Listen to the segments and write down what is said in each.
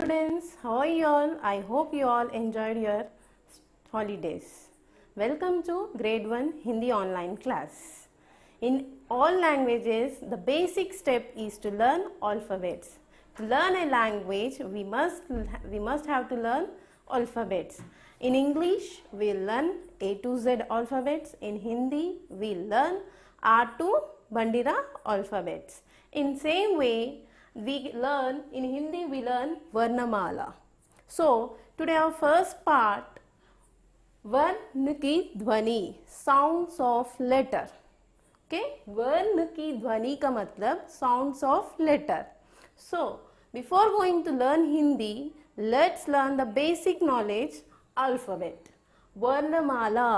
students, how are you all? I hope you all enjoyed your holidays. Welcome to grade 1 Hindi online class. In all languages, the basic step is to learn alphabets. To learn a language, we must have to learn alphabets. In English, we learn A to Z alphabets. In Hindi, we learn R to Bandira alphabets. In same way, in Hindi we learn Varnamala. So today our first part, वर्ण की ध्वनि, sounds of letter. Okay, वर्ण की ध्वनि का मतलब sounds of letter. So before going to learn Hindi, let's learn the basic knowledge alphabet. वर्णमाला,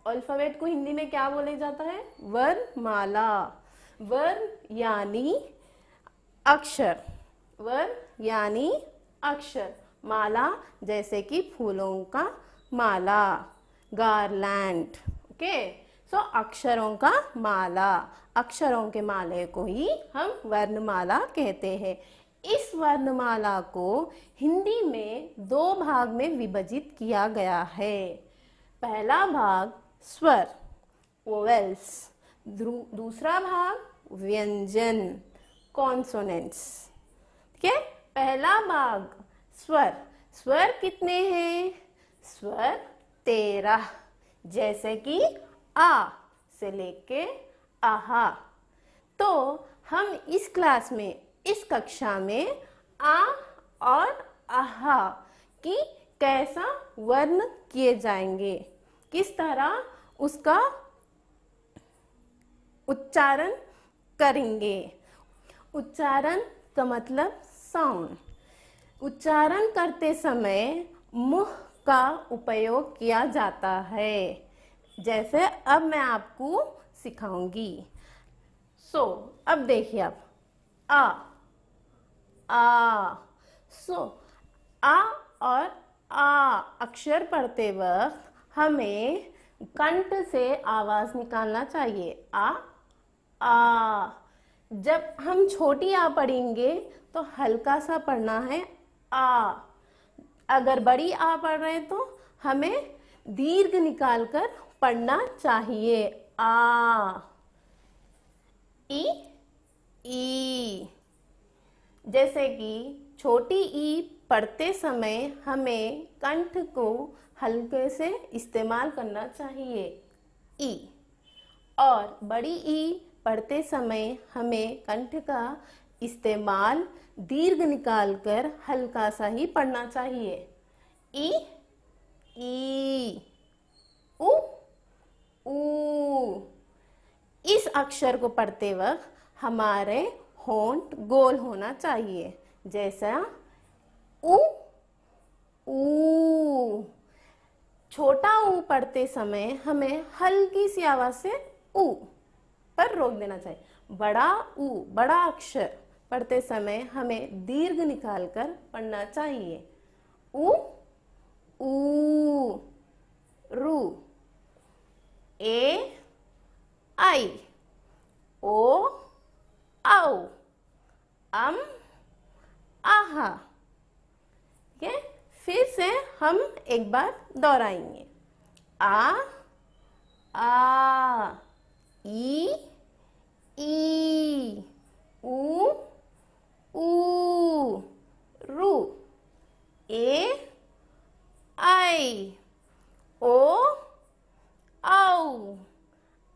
alphabet को हिंदी में क्या बोले जाता है? वर्णमाला. वर्ण यानी अक्षर, वर्ण यानी अक्षर, माला जैसे कि फूलों का माला, गारलैंड. ओके, सो अक्षरों का माला, अक्षरों के माले को ही हम वर्णमाला कहते हैं. इस वर्णमाला को हिंदी में दो भाग में विभाजित किया गया है. पहला भाग स्वर, वोवेल्स, दूसरा भाग व्यंजन, कॉन्सोनेंट्स. ठीक है, पहला भाग स्वर. स्वर कितने हैं? स्वर 13, जैसे कि आ से लेके आहा. तो हम इस क्लास में, इस कक्षा में आ और आहा की कैसा वर्ण किए जाएंगे, किस तरह उसका उच्चारण करेंगे. उच्चारण का मतलब साउंड. उच्चारण करते समय मुंह का उपयोग किया जाता है, जैसे अब मैं आपको सिखाऊंगी. सो अब देखिए, आप आ. सो आ और आ अक्षर पढ़ते वक्त हमें कंठ से आवाज निकालना चाहिए. आ. जब हम छोटी आ पढ़ेंगे तो हल्का सा पढ़ना है आ. अगर बड़ी आ पढ़ रहे हैं तो हमें दीर्घ निकालकर पढ़ना चाहिए. आ. ई. जैसे कि छोटी ई पढ़ते समय हमें कंठ को हल्के से इस्तेमाल करना चाहिए, ई. और बड़ी ई पढ़ते समय हमें कंठ का इस्तेमाल दीर्घ निकालकर हल्का सा ही पढ़ना चाहिए. ई. ऊ. इस अक्षर को पढ़ते वक्त हमारे होंठ गोल होना चाहिए, जैसा ऊ. छोटा ऊ पढ़ते समय हमें हल्की सी आवाज से ऊ पर रोक देना चाहिए. बड़ा ऊ, बड़ा अक्षर पढ़ते समय हमें दीर्घ निकालकर पढ़ना चाहिए. ऊ. रू. ए. आई. ओ. औ. आहा. ठीक है, फिर से हम एक बार दोहराएंगे. आ. ई. ऊ. रू. ए. आई. ओ. औ.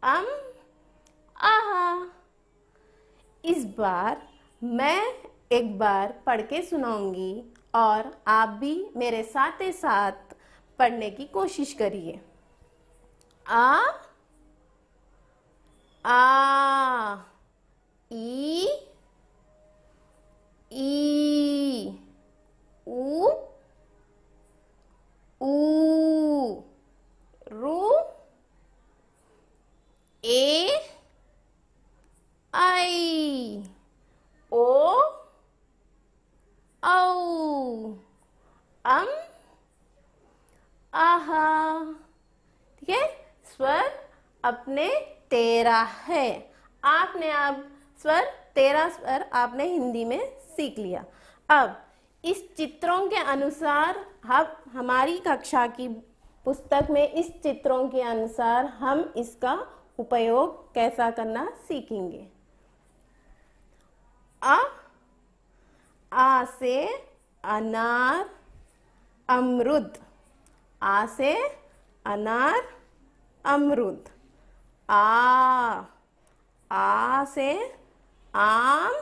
आहा. इस बार मैं एक बार पढ़ के सुनाऊंगी और आप भी मेरे साथ ही साथ पढ़ने की कोशिश करिए. आ. ई. ऊ. रू. ए. आई. ओ. औ. आहा. ठीक है, स्वर अपने 13 है. आपने अब स्वर 13 स्वर आपने हिंदी में सीख लिया. अब इस चित्रों के अनुसार हम हमारी कक्षा की पुस्तक में इस चित्रों के अनुसार हम इसका उपयोग कैसा करना सीखेंगे। आ से अनार अमरुद, आ से अनार अमरुद। आ से आम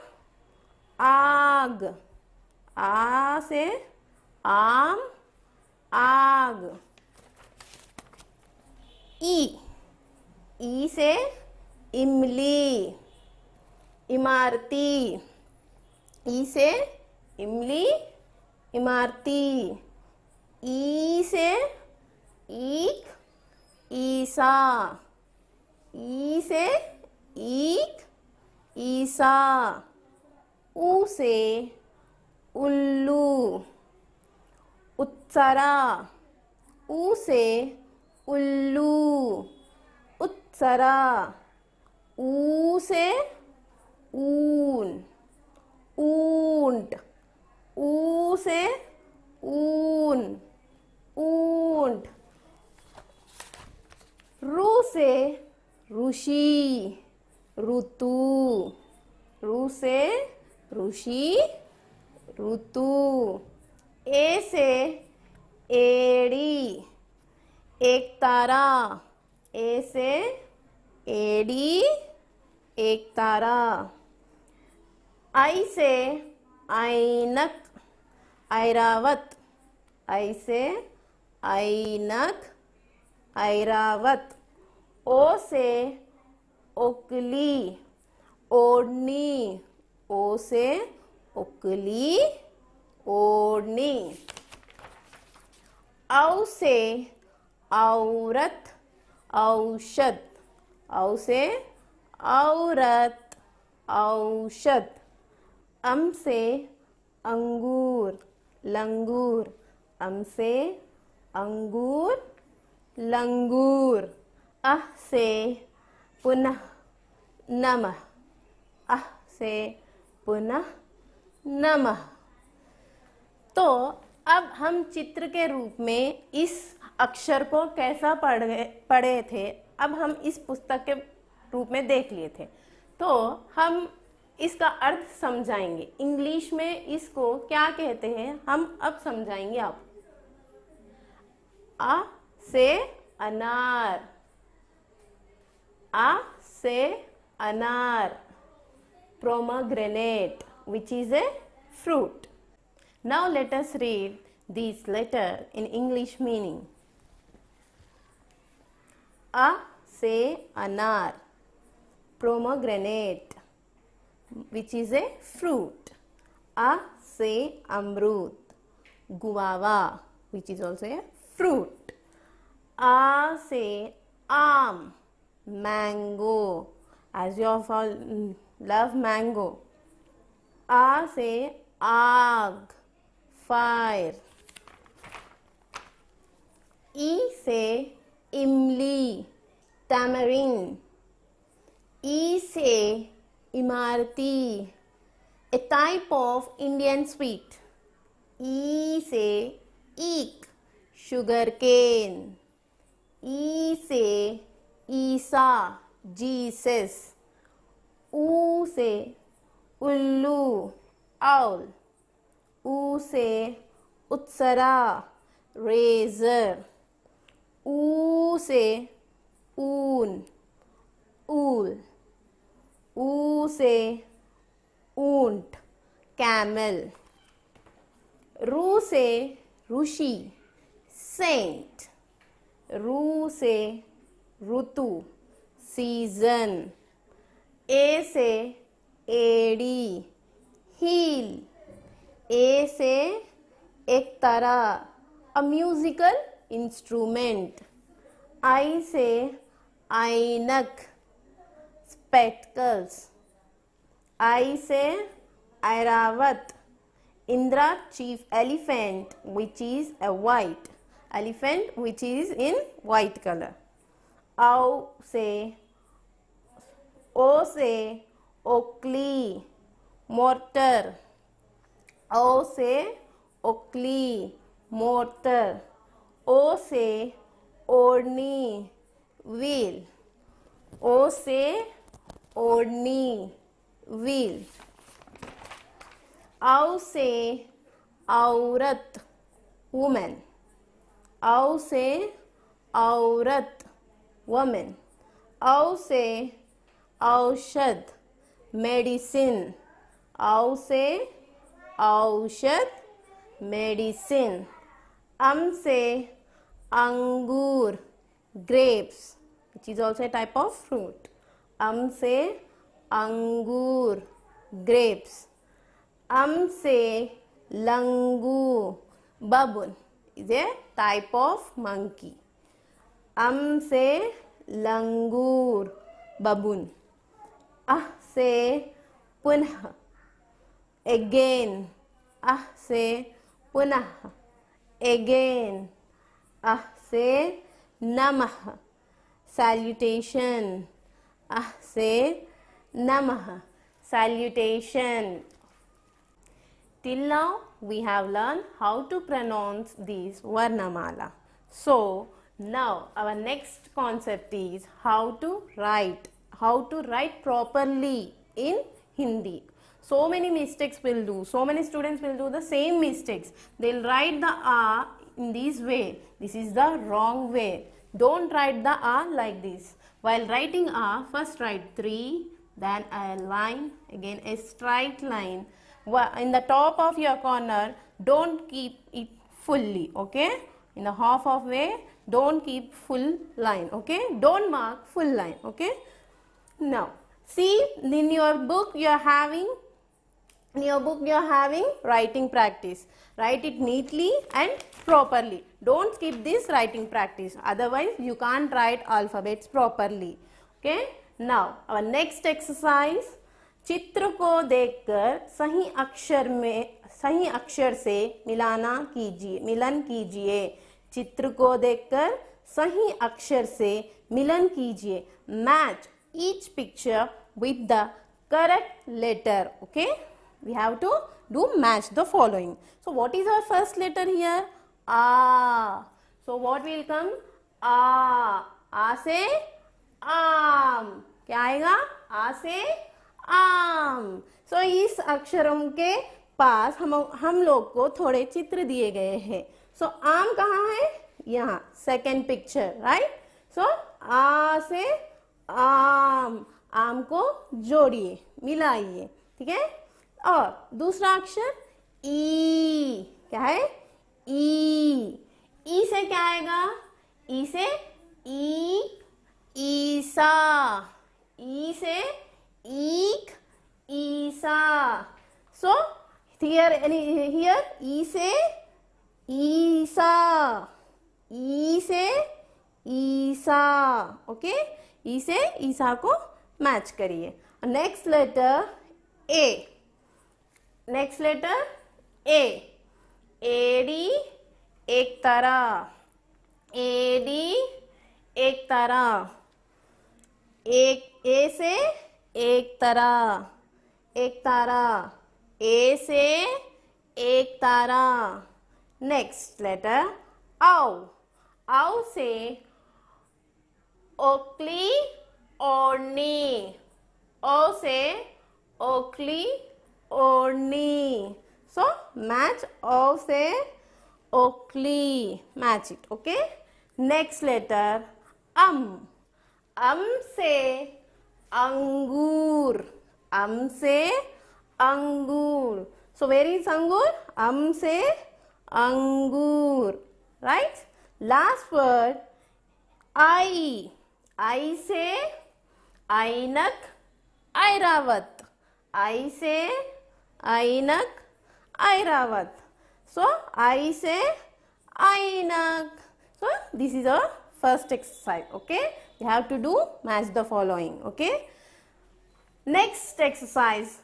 आग, आ से आम आग। ई से इमली इमारती, ई से इमली इमारती। ई से ईख ईसा, ई से ईख ईसा। ऊ से उल्लू उत्सरा, ऊ से उल्लू उत्सरा। ऊ से ऊन ऊंट, ऊ से ऊन ऊंट। रू से ऋषि ऋतु, रू से ऋषि ऋतु। ए से एड़ी एकतारा, ए से एड़ी एकतारा। आई से ऐनक ऐरावत, आई से ऐनक ऐरावत। ओ से ओकली ओढ़नी, ओ से ओकली ओढ़नी। औ से औरत औषध, औ से औरत औषध। अम से अंगूर लंगूर, अम से अंगूर लंगूर। अह से पुनः नमः, अह से पुनः नमः। तो अब हम चित्र के रूप में इस अक्षर को कैसा पढ़े थे, अब हम इस पुस्तक के रूप में देख लिए थे, तो हम इसका अर्थ समझाएंगे। इंग्लिश में इसको क्या कहते हैं हम अब समझाएंगे आप। आ से अनार, आ से अनार। Pomegranate, which is a fruit. Now let us read these letters in English meaning. A से अनार, pomegranate, which is a fruit. A से अमरूद, guava, which is also a fruit. A से आम, mango, as you all love mango. A से आग, fire. ई से इमली, tamarind. ई से इमारती, a type of Indian sweet. ई से ईख, sugar cane. ई से ईसा, Jesus. ऊ से उल्लू, owl. ऊ से उत्सरा, razor. ऊ से ऊन, ऊल. ऊ से ऊंट, camel. रू से ऋषि, saint. रू से ऋतु, season. ए से एड़ी, heel. ए से एक तरह, a musical instrument. आई से ऐनक, spectacles. आई से Airavat, Indra chief elephant, which is a white elephant, which is in white color. औ से ओ से ओकली, मोर्टर. ओ से ओकली, मोटर. ओ से ओढ़नी, व्हील. ओ से ओढ़नी, व्हील. औ से औरत, वुमेन. औ से औरत, वुमेन. औ से औषध, मेडिसिन. औ से औषध, मेडिसिन. से अंगूर, grapes, which is also a type of fruit. से अंगूर, grapes. से लंगू, baboon, is a type of monkey. से लंगूर, baboon. से पुनः, again. से पुनः, again. से नमः, salutation. से नमः, salutation. Till now we have learned how to pronounce these Varnamala. So now our next concept is how to write properly in Hindi. So many mistakes will do. So many students will do the same mistakes. They'll write the A in this way. This is the wrong way. Don't write the A like this. While writing A, first write 3, then a line, again a straight line. In the top of your corner, don't keep it fully, okay? In the half of way, don't keep full line, okay? Don't mark full line, okay? Now, see, in your book you are having writing practice. Write it neatly and properly. Don't skip this writing practice. Otherwise, you can't write alphabets properly. Okay? Now, our next exercise. चित्र को देखकर सही अक्षर से मिलन कीजिए. चित्र को देखकर सही अक्षर से मिलन कीजिए. Match each picture with the correct letter. Okay? We have to match the following. So what is our first letter here? A. So what will come? A. A से आम. क्या आएगा? A से आम. So इस अक्षरों के पास हम लोग को थोड़े चित्र दिए गए हैं. So आम कहाँ है? यहाँ. Second picture, right? So आ से आम. आम को जोड़िए, मिलाइए. ठीक है? और दूसरा अक्षर ई. क्या है? ई. ई से क्या आएगा? ई से ईसा. ई से ईक, ईसा. So here ई से ईसा. ई से ईसा. ओके? ई से ईसा को मैच करिए. Next letter A. Next letter A. AD एक तरह. एडी एक तरह. ए से एक तरह. एक तरह. ए से एक तरह. नेक्स्ट लेटर औ. औ से ओकली ओढ़नी. ओ से ओकली ओढ़नी. So match O से ओकली. Match it. Okay? Next letter से अंगूर. से अंगूर. So where is अंगूर? से अंगूर. Right? Last word I. I से ऐनक ऐरावत. I से ऐनक ऐरावत. So I से ऐनक. So this is our first exercise. Okay? You have to do match the following. Okay? Next exercise.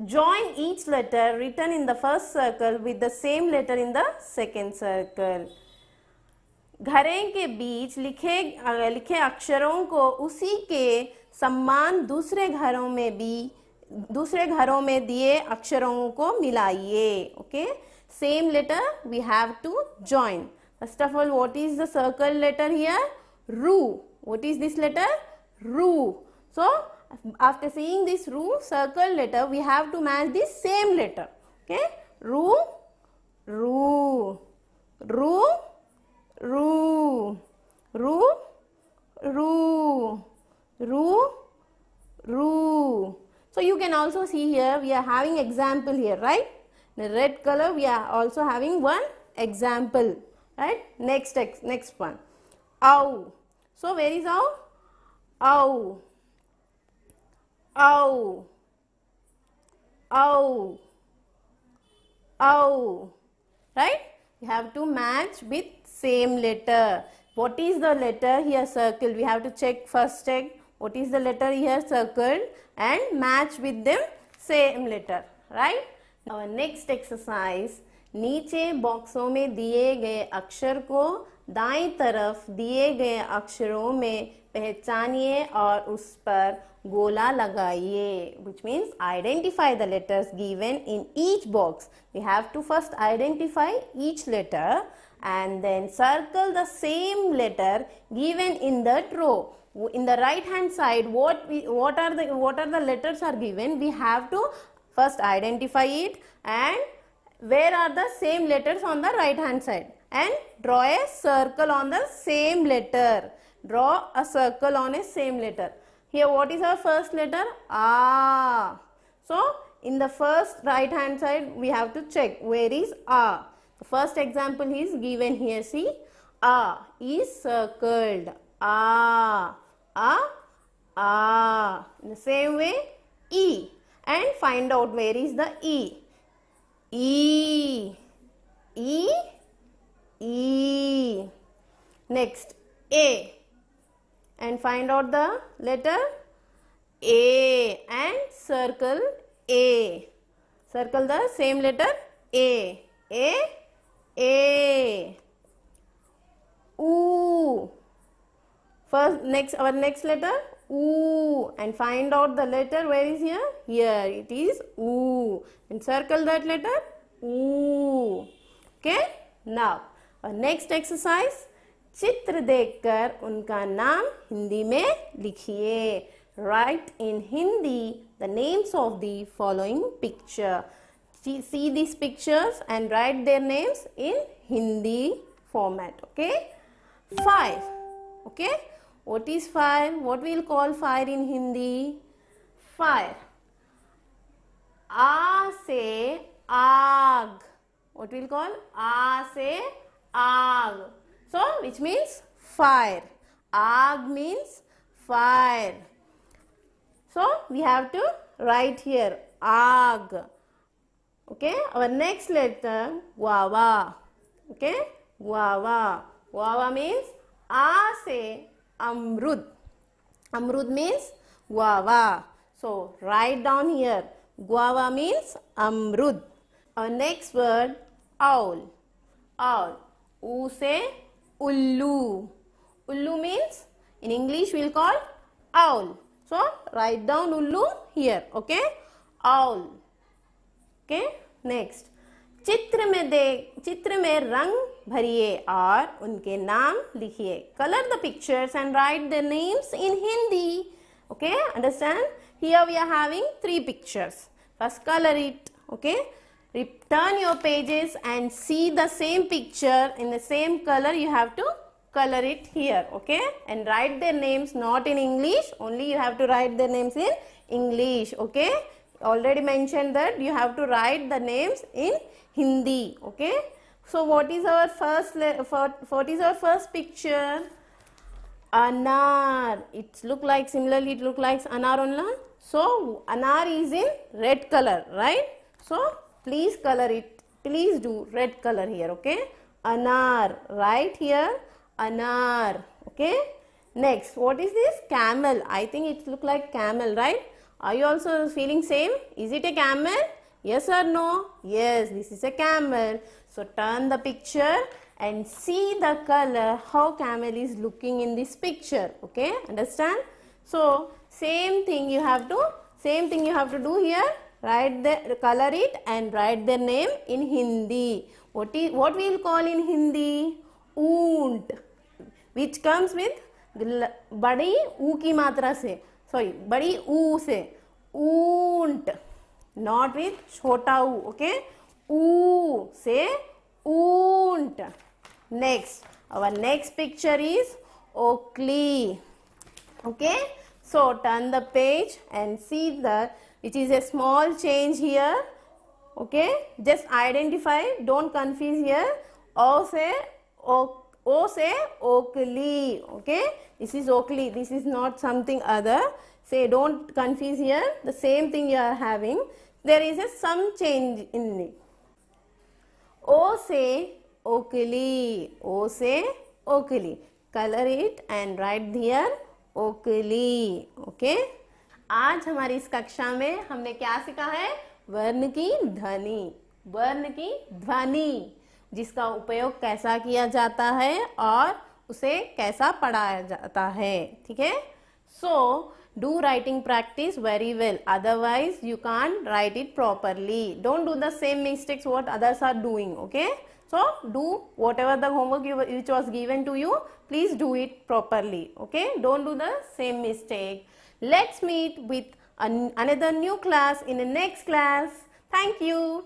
Join each letter written in the first circle with the same letter in the second circle. घरें के बीच लिखे अक्षरों को उसी के समान दूसरे घरों में भी दूसरे घरों में दिए अक्षरों को मिलाइए. Okay, same letter we have to join. First of all, what is the circle letter here? Ru. What is this letter? Ru. So after seeing this ru circle letter, we have to match the same letter. Okay, ru, ru, ru, ru, ru, ru, ru, ru. So you can also see here we are having example here, right? The red color we are also having one example, right? Next one. Ow. So where is ow? Ow. Ow. Ow. Ow. Right? You have to match with same letter. What is the letter here circled? We have to check what is the letter here circled and match with them same letter, right? Our next exercise, नीचे बॉक्सों में दिए गए अक्षर को दाईं तरफ दिए गए अक्षरों में पहचानिए और उस पर गोला लगाइए. Which means identify the letters given in each box. We have to first identify each letter and then circle the same letter given in that row. In the right hand side, what are the letters are given? We have to first identify it and where are the same letters on the right hand side and draw a circle on the same letter. Draw a circle on a same letter. Here what is our first letter? A. So in the first right hand side we have to check where is A. The first example is given here. See, A is circled. A. In the same way, E, and find out where is the E. E. Next, A, and find out the letter A and circle A. Circle the same letter A. Oo. First, our next letter oo, and find out the letter where is here. Here it is oo, and circle that letter oo. Okay. Now our next exercise, चित्र देखकर उनका नाम हिंदी में लिखिए. Write in Hindi the names of the following picture. See these pictures and write their names in Hindi format. Okay. 5. Okay. What is fire? What we will call fire in Hindi? Fire. A se aag. What we will call? A se aag. So which means fire. Aag means fire. So we have to write here aag. Okay. Our next letter guava. Okay. Guava. Guava means A se amrud. Amrud means guava. So write down here. Guava means amrud. Our next word owl. Owl. U se ullu. Ullu means in English we will call owl. So write down ullu here. Okay. Owl. Okay. Next. चित्र में रंग भरिए और उनके नाम लिखिए. Color the pictures and write their names in Hindi. Okay, understand? Here we are having 3 pictures. First color it. Okay, return your pages and see the same picture in the same color. You have to color it here. Okay, and write their names not in English. Only you have to write their names in English. Okay, already mentioned that you have to write the names in Hindi. Okay. So what is our first picture? Anar. It look like similarly it look like anar only. So anar is in red color, right? So please color it. Please do red color here. Okay. Anar. Right here. Anar. Okay. Next, what is this? Camel. I think it look like camel, right? Are you also feeling same? Is it a camel? Yes or no? Yes, this is a camel. So turn the picture and see the color how camel is looking in this picture. Okay, understand? So same thing you have to Same thing you have to do here. Write the color it and write their name in Hindi. What we will call in Hindi? Oont, which comes with बड़ी ऊ की मात्रा से, sorry, बड़ी ऊ से, ऊंट, not with छोटा ऊ, okay? ऊ से ऊंट. Next, our next picture is Oakley. Okay, so turn the page and see that it is a small change here. Okay, just identify, don't confuse here. O say Oakley. Okay, this is Oakley, this is not something other. Say, don't confuse here, the same thing you are having, there is some change in it. O say Oakley. O say Oakley. Color it and write here Oakley. Okay. आज हमारी इस कक्षा में हमने क्या सीखा है? वर्ण की ध्वनि, वर्ण की ध्वनि, जिसका उपयोग कैसा किया जाता है और उसे कैसा पढ़ाया जाता है. ठीक है. So do writing practice very well, otherwise you can't write it properly. Don't do the same mistakes what others are doing. Okay, so do whatever the homework which was given to you, please do it properly. Okay, don't do the same mistake. Let's meet with another new class in the next class. Thank you.